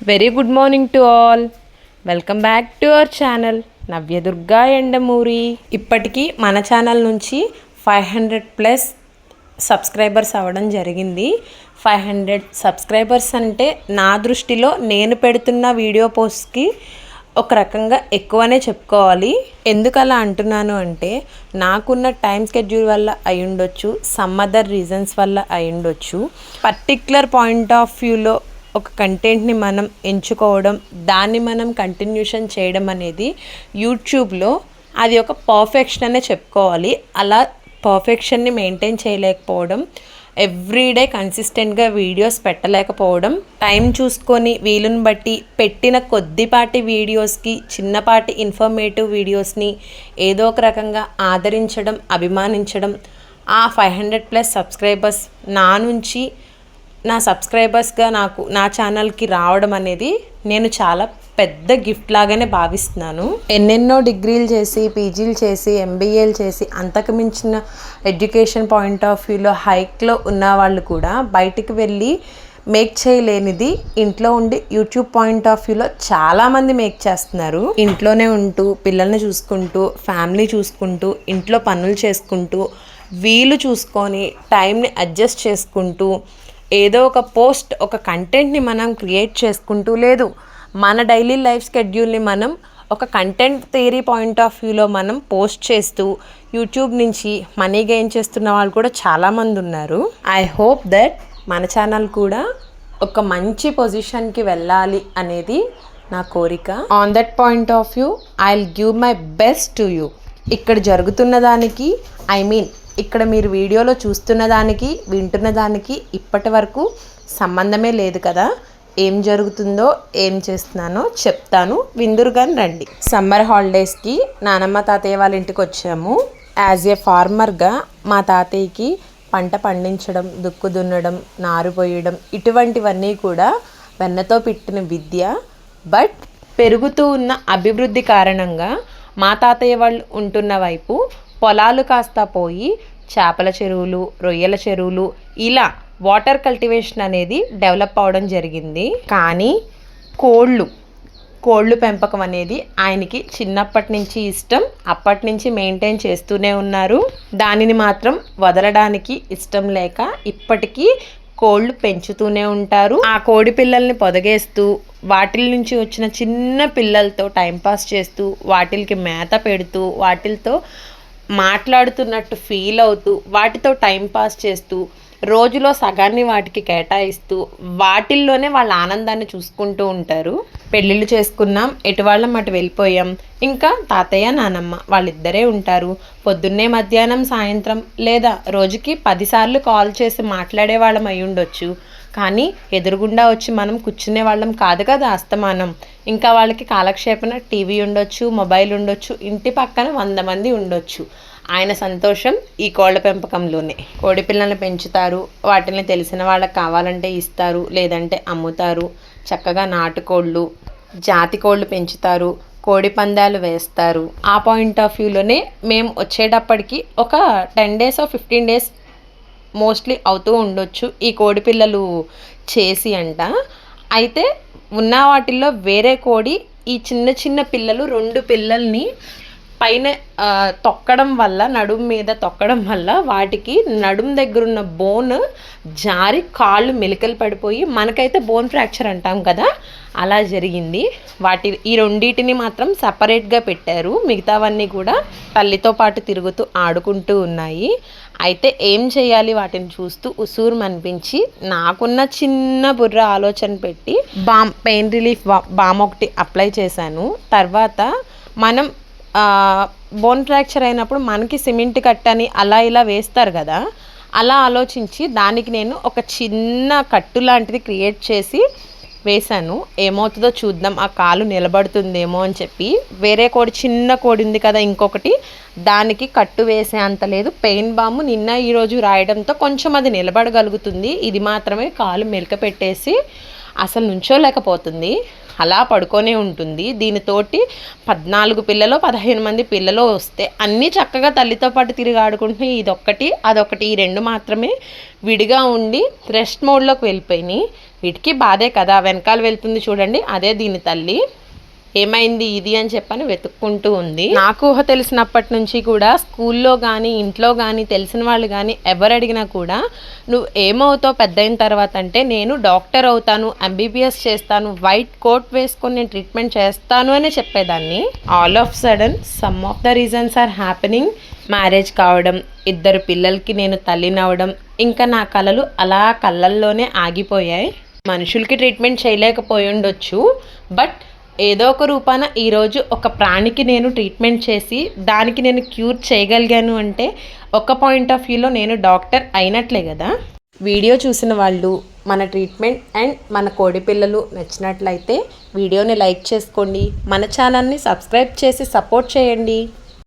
Very good morning to all. Welcome back to our channel Navyadurga Endamuri. ఇప్పటికీ మన channel నుంచి 500+ subscribers అవ్వడం జరిగింది. 500 సబ్స్క్రైబర్స్ అంటే నా దృష్టిలో నేను పెడుతున్న వీడియో పోస్ట్కి ఒక రకంగా ఎక్కువనే చెప్పుకోవాలి. ఎందుకు అలా అంటున్నాను అంటే నాకున్న టైం స్కెడ్యూల్ వల్ల అయి ఉండొచ్చు, సమ్ అదర్ రీజన్స్ వల్ల అయి ఉండొచ్చు. పర్టిక్యులర్ పాయింట్ ఆఫ్ వ్యూలో ఒక కంటెంట్ని మనం ఎంచుకోవడం, దాన్ని మనం కంటిన్యూషన్ చేయడం అనేది యూట్యూబ్లో అది ఒక పర్ఫెక్షన్ అనే చెప్పుకోవాలి. అలా పర్ఫెక్షన్ని మెయింటైన్ చేయలేకపోవడం, ఎవ్రీడే కన్సిస్టెంట్గా వీడియోస్ పెట్టలేకపోవడం, టైం చూసుకొని వీలుని బట్టి పెట్టిన కొద్దిపాటి వీడియోస్కి చిన్నపాటి ఇన్ఫర్మేటివ్ వీడియోస్ని ఏదో ఒక రకంగా ఆదరించడం, అభిమానించడం, ఆ 500+ సబ్స్క్రైబర్స్ నా నుంచి నా సబ్స్క్రైబర్స్గా నాకు నా ఛానల్కి రావడం అనేది నేను చాలా పెద్ద గిఫ్ట్ లాగానే భావిస్తున్నాను. ఎన్నెన్నో డిగ్రీలు చేసి, పీజీలు చేసి, ఎంబీఏలు చేసి, అంతకు మించిన ఎడ్యుకేషన్ పాయింట్ ఆఫ్ వ్యూలో హైక్లో ఉన్న వాళ్ళు కూడా బయటికి వెళ్ళి మేక్ చేయలేనిది ఇంట్లో ఉండి యూట్యూబ్ పాయింట్ ఆఫ్ వ్యూలో చాలామంది మేక్ చేస్తున్నారు. ఇంట్లోనే ఉంటూ, పిల్లల్ని చూసుకుంటూ, ఫ్యామిలీ చూసుకుంటూ, ఇంట్లో పనులు చేసుకుంటూ, వీలు చూసుకొని, టైంని అడ్జస్ట్ చేసుకుంటూ, ఏదో ఒక పోస్ట్, ఒక కంటెంట్ని మనం క్రియేట్ చేసుకుంటూ, లేదు మన డైలీ లైఫ్ స్కెడ్యూల్ని మనం ఒక కంటెంట్ థియరీ పాయింట్ ఆఫ్ వ్యూలో మనం పోస్ట్ చేస్తూ యూట్యూబ్ నుంచి మనీ గెయిన్ చేస్తున్న వాళ్ళు కూడా చాలామంది ఉన్నారు. ఐ హోప్ దట్ మన ఛానల్ కూడా ఒక మంచి పొజిషన్కి వెళ్ళాలి అనేది నా కోరిక. On that point of view I will give my best to you. ఇక్కడ జరుగుతున్న దానికి, ఇక్కడ మీరు వీడియోలో చూస్తున్న దానికి, వింటున్న దానికి ఇప్పటి వరకు సంబంధమే లేదు కదా. ఏం జరుగుతుందో, ఏం చేస్తున్నానో చెప్తాను, విందురుగాని రండి. సమ్మర్ హాలిడేస్కి నానమ్మ తాతయ్య వాళ్ళ ఇంటికి వచ్చాము. యాజ్ ఏ ఫార్మర్గా మా తాతయ్యకి పంట పండించడం, దుక్కు దున్నడం, నారు పోయడం, ఇటువంటివన్నీ కూడా వెన్నతో పెట్టిన విద్య. బట్ పెరుగుతూ ఉన్న అభివృద్ధి కారణంగా మా తాతయ్య వాళ్ళు ఉంటున్న వైపు పొలాలు కాస్త పోయి చేపల చెరువులు, రొయ్యల చెరువులు, ఇలా వాటర్ కల్టివేషన్ అనేది డెవలప్ అవడం జరిగింది. కానీ కోళ్ళు పెంపకం అనేది ఆయనకి చిన్నప్పటి నుంచి ఇష్టం, అప్పటి నుంచి మెయింటైన్ చేస్తూనే ఉన్నారు. దానిని మాత్రం వదలడానికి ఇష్టం లేక ఇప్పటికీ కోళ్ళు పెంచుతూనే ఉంటారు. ఆ కోడి పిల్లల్ని పొదగేస్తూ, వాటిల నుంచి వచ్చిన చిన్న పిల్లలతో టైంపాస్ చేస్తూ, వాటికి మేత పెడుతూ, వాటితో మాట్లాడుతున్నట్టు ఫీల్ అవుతూ, వాటితో టైంపాస్ చేస్తూ, రోజులో సగాన్ని వాటికి కేటాయిస్తూ, వాటిల్లోనే వాళ్ళ ఆనందాన్ని చూసుకుంటూ ఉంటారు. పెళ్ళిళ్ళు చేసుకున్నాం, ఎటువాళ్ళం అటు వెళ్ళిపోయాం. ఇంకా తాతయ్య, నానమ్మ వాళ్ళిద్దరే ఉంటారు. పొద్దున్నే, మధ్యాహ్నం, సాయంత్రం, లేదా రోజుకి 10 సార్లు కాల్ చేసి మాట్లాడే వాళ్ళం అయి ఉండొచ్చు. కానీ ఎదురుగుండా వచ్చి మనం కూర్చునే వాళ్ళం కాదు కదా అస్తమానం. ఇంకా వాళ్ళకి కాలక్షేపణ టీవీ ఉండొచ్చు, మొబైల్ ఉండొచ్చు, ఇంటి పక్కన 100 మంది ఉండొచ్చు. ఆయన సంతోషం ఈ కోళ్ళ పెంపకంలోనే. కోడి పిల్లల్ని పెంచుతారు, వాటిని తెలిసిన వాళ్ళకి కావాలంటే ఇస్తారు, లేదంటే అమ్ముతారు. చక్కగా నాటుకోళ్ళు, జాతి కోళ్ళు పెంచుతారు, కోడి పందాలు వేస్తారు. ఆ పాయింట్ ఆఫ్ వ్యూలోనే మేము వచ్చేటప్పటికి ఒక 10 days or 15 days మోస్ట్లీ అవుతూ ఉండొచ్చు ఈ కోడి పిల్లలు చేసి అంట. అయితే ఉన్న వాటిల్లో వేరే కోడి ఈ చిన్న చిన్న పిల్లలు 2 పిల్లల్ని పైన తొక్కడం వల్ల, నడుము మీద తొక్కడం వల్ల వాటికి నడుము దగ్గర ఉన్న బోన్ జారి కాళ్ళు మెలికలు పడిపోయి, మనకైతే బోన్ ఫ్రాక్చర్ అంటాం కదా, అలా జరిగింది. ఈ రెండింటిని మాత్రం సపరేట్గా పెట్టారు. మిగతావన్నీ కూడా తల్లితో పాటు తిరుగుతూ ఆడుకుంటూ ఉన్నాయి. అయితే ఏం చేయాలి వాటిని చూస్తూ ఉసూరు అనిపించి నాకున్న చిన్న బుర్ర ఆలోచన పెట్టి పెయిన్ రిలీఫ్ బామ్ ఒకటి అప్లై చేశాను. తర్వాత మనం బోన్ ఫ్రాక్చర్ అయినప్పుడు మనకి సిమెంట్ కట్టని అలా ఇలా వేస్తారు కదా, అలా ఆలోచించి దానికి నేను ఒక చిన్న కట్టు లాంటిది క్రియేట్ చేసి వేశాను. ఏమవుతుందో చూద్దాం, ఆ కాలు నిలబడుతుందేమో అని చెప్పి. వేరే కోడి, చిన్న కోడి ఉంది కదా ఇంకొకటి, దానికి కట్టు వేసే అంత లేదు. పెయిన్ బాము నిన్న ఈరోజు రాయడంతో కొంచెం అది నిలబడగలుగుతుంది. ఇది మాత్రమే కాలు మెలిక పెట్టేసి అసలు నుంచోలేకపోతుంది, అలా పడుకొనే ఉంటుంది. దీనితోటి 14 పిల్లలు, 15 మంది పిల్లలు వస్తే అన్నీ చక్కగా తల్లితో పాటు తిరిగి ఆడుకుంటున్నాయి. ఇదొక్కటి అదొకటి, ఈ 2 మాత్రమే విడిగా ఉండి రెస్ట్ మోడ్లోకి వెళ్ళిపోయినాయి. వీటికి బాధే కదా, వెనకాల వెళ్తుంది చూడండి, అదే దీని తల్లి. ఏమైంది ఇది అని చెప్పని వెతుక్కుంటూ ఉంది. నాకు ఊహ తెలిసినప్పటి నుంచి కూడా స్కూల్లో కానీ ఇంట్లో కానీ తెలిసిన వాళ్ళు కానీ ఎవరు అడిగినా కూడా నువ్వు ఏమవుతావు పెద్ద అయిన తర్వాత అంటే, నేను డాక్టర్ అవుతాను, ఎంబీబీఎస్ చేస్తాను, వైట్ కోట్ వేసుకొని నేను ట్రీట్మెంట్ చేస్తాను అని చెప్పేదాన్ని. All of sudden some of the reasons are happening. Marriage కావడం, 2 పిల్లలకి నేను తల్లినవడం, ఇంకా నా కలలు అలా కళ్ళల్లోనే ఆగిపోయాయి. మనుషులకి ట్రీట్మెంట్ చేయలేకపోయి ఉండొచ్చు, బట్ ఏదో ఒక రూపాన ఈరోజు ఒక ప్రాణికి నేను ట్రీట్మెంట్ చేసి దానికి నేను క్యూర్ చేయగలిగాను అంటే ఒక పాయింట్ ఆఫ్ వ్యూలో నేను డాక్టర్ అయినట్లే కదా. వీడియో చూసిన వాళ్ళు మన ట్రీట్మెంట్ అండ్ మన కోడి పిల్లలు నచ్చినట్లయితే వీడియోని లైక్ చేసుకోండి, మన ఛానల్ని సబ్స్క్రైబ్ చేసి సపోర్ట్ చేయండి.